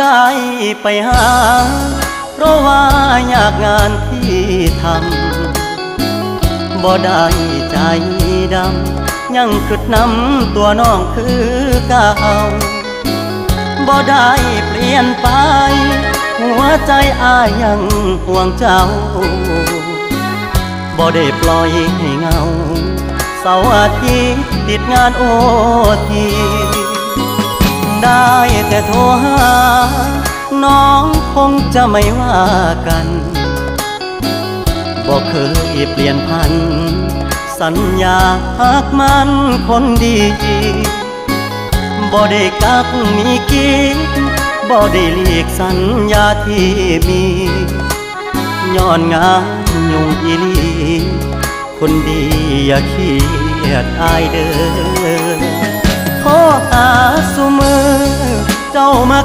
ได้ไปหาเพราะว่าอยากงานที่ทำบ่ได้ใจดำยังคิดนำตัวน้องคือเก่าบ่ได้เปลี่ยนไปหัวใจอ้ายยังห่วงเจ้าบ่ได้ปล่อยให้เงาเสาร์อาทิตย์ติดงานโอทีได้แต่โทรหาน้องคงจะไม่ว่ากันบ่เคยเปลี่ยนพันสัญญาหากมันคนดีบ่ได้กักมีกิ๊กบ่ได้หลีกสัญญาที่มีย้อนงานยุ่งอีหลีคนดีอย่าเครียดอายเด้อโทรหาซุมือเจ้ามา